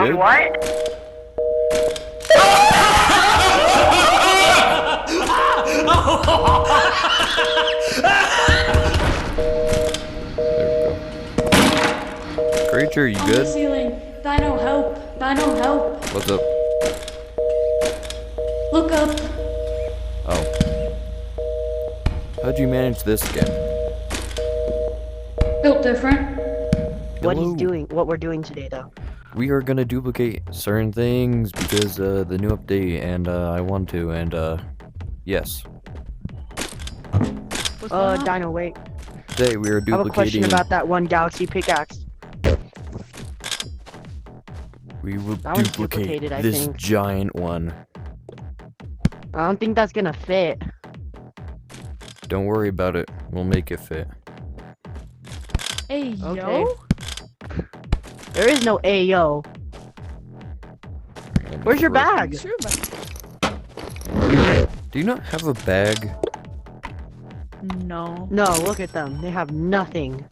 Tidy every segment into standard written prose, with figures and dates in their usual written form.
Wait, good? what? There we go. Creature, you On the good? ceiling. Dino, help. Dino, help. What's up? Look up. Oh. How'd you manage this again? Built different. What Hello. he's doing, what we're doing today, though. We are gonna duplicate certain things because the new update, and I want to, and yes. What's going on? Dino, wait. Today we are I have a question duplicating. about that one galaxy pickaxe. We will That one's duplicate duplicated, I this think. giant one. I don't think that's gonna fit. Don't worry about it. We'll make it fit. Hey, Okay. yo. There is no Ayo. Where's your bag? Sure about Do you not have a bag? No. No, look at them. They have nothing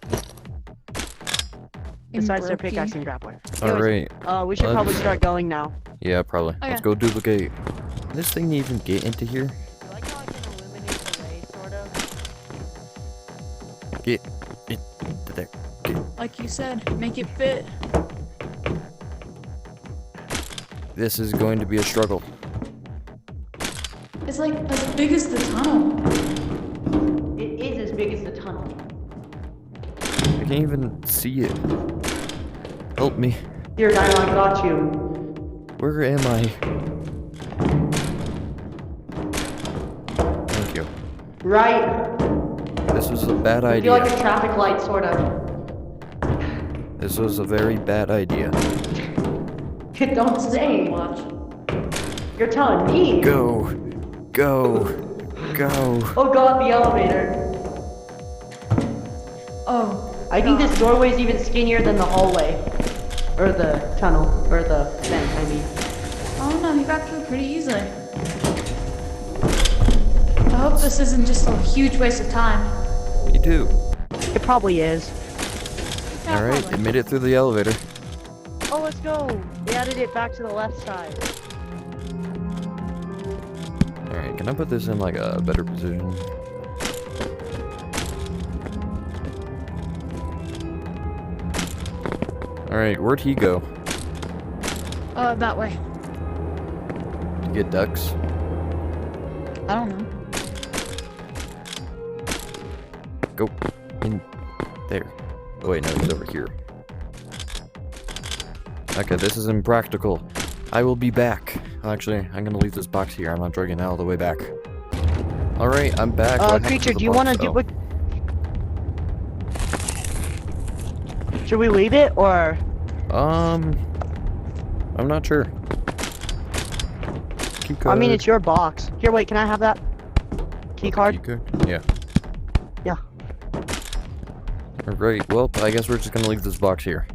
besides their pickaxe and grappler. Alright. We should probably start going now. Yeah, probably. Let's Okay. go duplicate. Can this thing even get into here? I like how I can eliminate the raid, sort of. Get there. Like you said, make it fit. This is going to be a struggle. It's like as big as the tunnel. It is as big as the tunnel. I can't even see it. Help me. Here, Dino, I got you. Where am I? Thank you. Right. This was a bad I feel like idea. a traffic light, sort of. This was a very bad idea. Don't say. Watch. You're telling me. Go. Go. Go. Oh god, the elevator. Oh. I think this doorway's even skinnier than the hallway. Or the tunnel. Or the vent, I mean. Oh no, you got through pretty easily. I hope this isn't just a huge waste of time. Me too. It probably is. Yeah, Alright, probably. it made it through the elevator. Oh, let's go. They added it back to the left side. Alright, can I put this in like a better position? Alright, where'd he go? That way. To get ducks? I don't know. Go in there. Oh wait, no, he's over here. Okay, this is impractical. I will be back. Actually, I'm gonna leave this box here. I'm not dragging it all the way back. Alright, I'm back. What happened Creature, the do you box? want to Oh. duplicate? Should we leave it, or? I'm not sure. Key I mean, code. it's your box. Here, wait, can I have that? Key card? Key code? Yeah. Yeah. Alright, well, I guess we're just gonna leave this box here.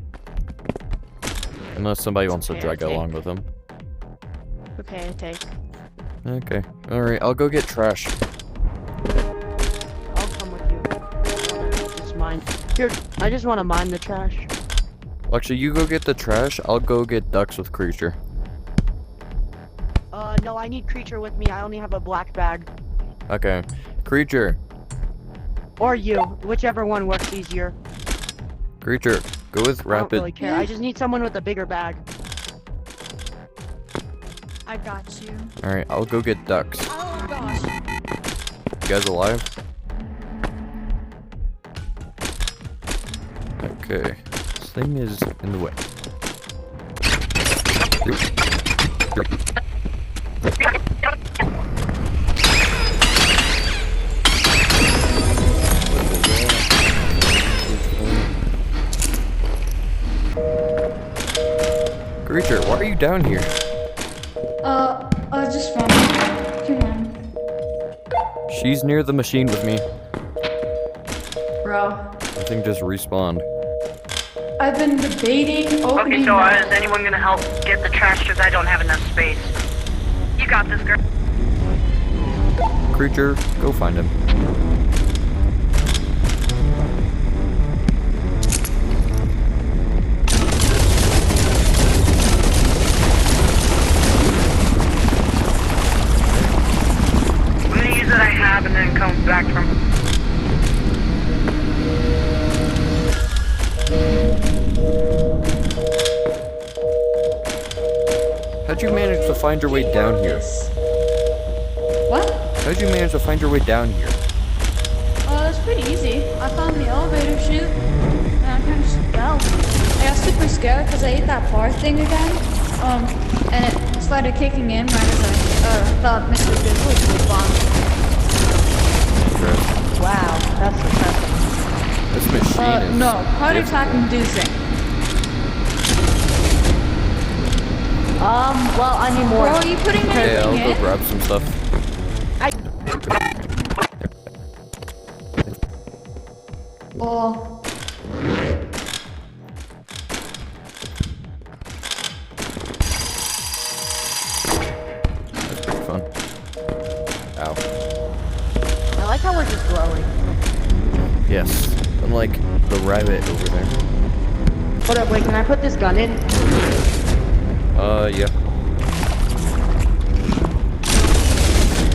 Unless somebody wants to Okay, drag it okay. along with them. Okay, I take. Okay. Alright, I'll go get trash. I'll come with you. Just mine. Here, I just want to mine the trash. Actually, you go get the trash. I'll go get ducks with creature. No, I need creature with me. I only have a black bag. Okay. Creature. Or you, whichever one works easier. Creature. Go with I don't rapid. really care. I just need someone with a bigger bag. I got you. Alright, I'll go get ducks. Oh gosh. You guys alive? Okay. This thing is in the way. Creature, why are you down here? Just fun. Come on. She's near the machine with me. Bro. I think just respawned. I've been debating opening Okay, so that- is anyone gonna help get the trash? Because I don't have enough space. You got this, girl. Creature, go find him. How'd you manage to find your way down here? What? How'd you manage to find your way down here? It's pretty easy. I found the elevator chute, and I kind of just fell. I got super scared because I ate that bar thing again. And it started kicking in right as I thought Mr. Bizzle was gone. Wow, that's impressive. This machine is... No, heart difficult. attack inducing. Well, I need more. Bro, are you putting Yeah, anything I'll in? go grab some stuff. Oh, That's pretty fun. Ow. I like how we're just growing. Yes. Unlike the rabbit over there. Hold up, wait, can I put this gun in? Yeah.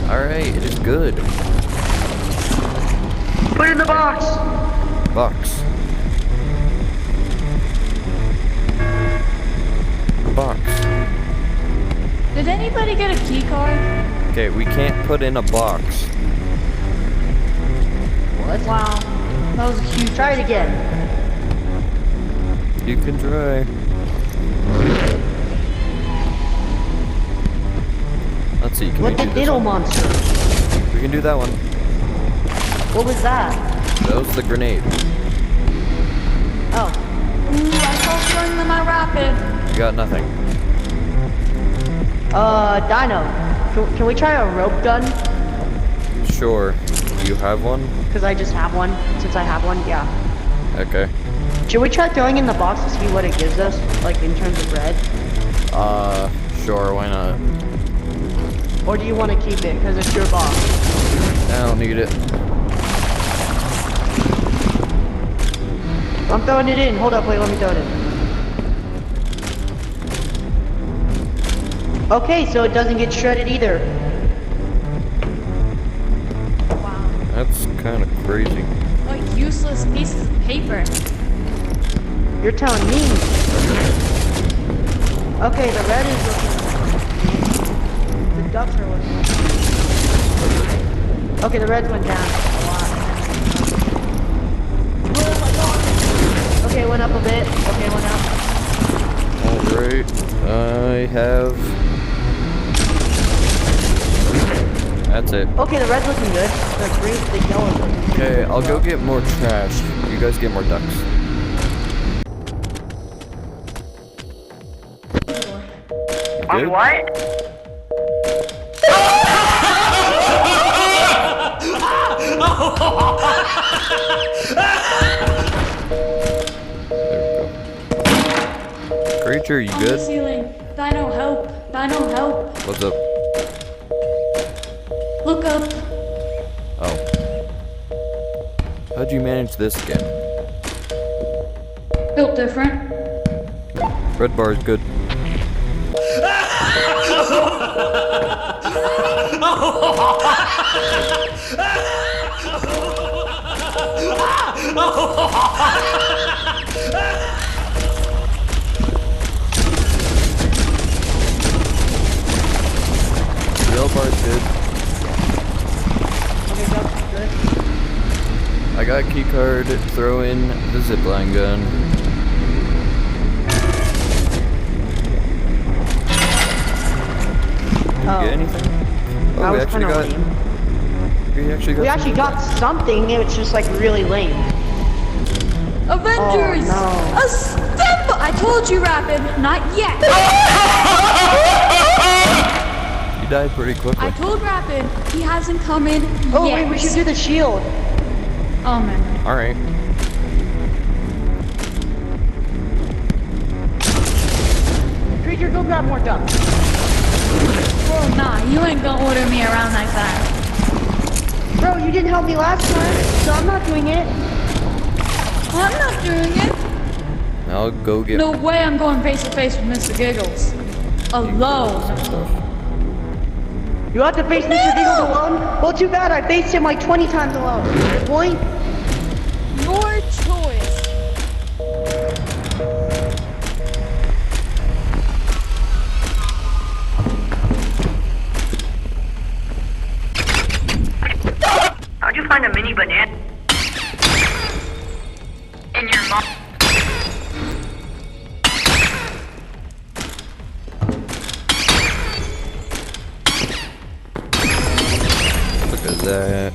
Alright, it is good. Put it in the box! Box. Box. did anybody get a key card? Okay, we can't put in a box. What? Wow, that was a huge. Try it again. You can try. Let's see, can What we the do this diddle one? monster? We can do that one. What was that? That was the grenade. Oh. Ooh, I saw throwing them at rapid. You got nothing. Dino. Can we try a rope gun? Sure. Do you have one? Because I just have one. Since I have one, yeah. Okay. Should we try throwing in the box to see what it gives us? Like in terms of red? Sure, why not? Or do you want to keep it because it's your box? I don't need it. I'm throwing it in. Hold up, wait, let me throw it in. Okay, so it doesn't get shredded either. Wow, That's kind of crazy. what useless pieces of paper. You're telling me. Okay, the red is looking. The ducks are looking. Okay, the reds went down a lot. Oh my god! Okay, it went up a bit. Okay, it went up. Alright. I have... That's it. Okay, the red's looking good. The green, the yellow's looking good. Okay, I'll go get more trash. You guys get more ducks. On Good? what? There we go. Creature, you On the good? ceiling. Dino, help. Dino, help. What's up? Look up. Oh. How'd you manage this again? Built different. Red bar is good. Yellow bar is good. Okay, ducks is good. I got a key card. Throw in the zipline gun. Did you Oh. get anything? Oh, That we was actually kind of got. lame. We actually got. We actually got something. It was just like really lame. Avengers! Oh, no. Assemble! I told you, Rapid. Not yet. You died pretty quickly. I told Rapid. He hasn't come in Oh yet. wait, we should do the shield. Oh, man. All right. Creature, go grab more ducks. Oh, nah. You ain't gonna order me around like that. Bro, you didn't help me last time, so I'm not doing it. I'm not doing it. I'll go get No way I'm going face to face with Mr. Giggles. Alone. some stuff. You have to face Mr. Giggles alone? Well, too bad. I faced him like 20 times alone. Point. Your choice. find a mini banana in your mom. Look at that.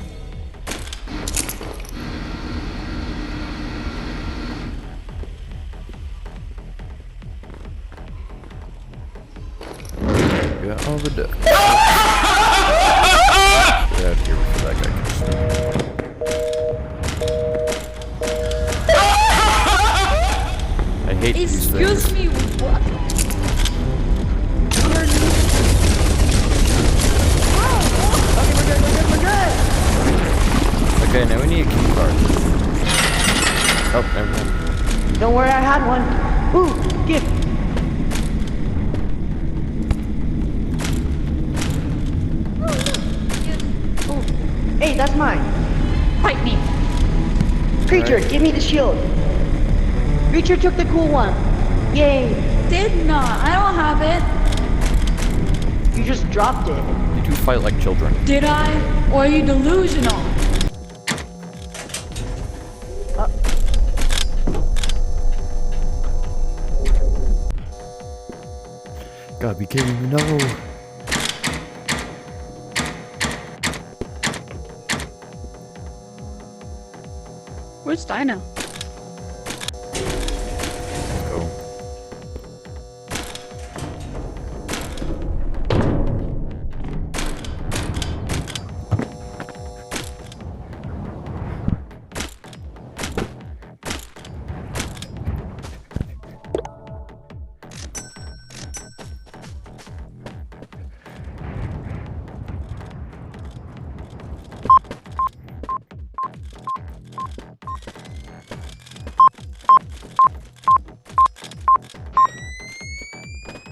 Got all the ducks. Get out of here before that guy comes through. I hate these Excuse things. me, what? Okay, now we need a key card. Oh, never mind. Don't worry, I had one. Ooh, gift. Ooh. Hey, that's mine. Fight me. Creature, Alright. give me the shield. Creature took the cool one. Yay. Did not. I don't have it. You just dropped it. You two fight like children. Did I? Or are you delusional? God, be kidding me, no. Where's Dinah? Go.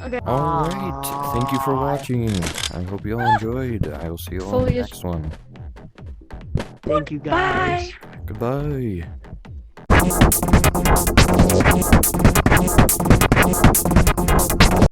Okay. Alright, thank you for watching. I hope you all enjoyed. I will see you all in the Foliage. next one. Thank you guys. Bye. Goodbye.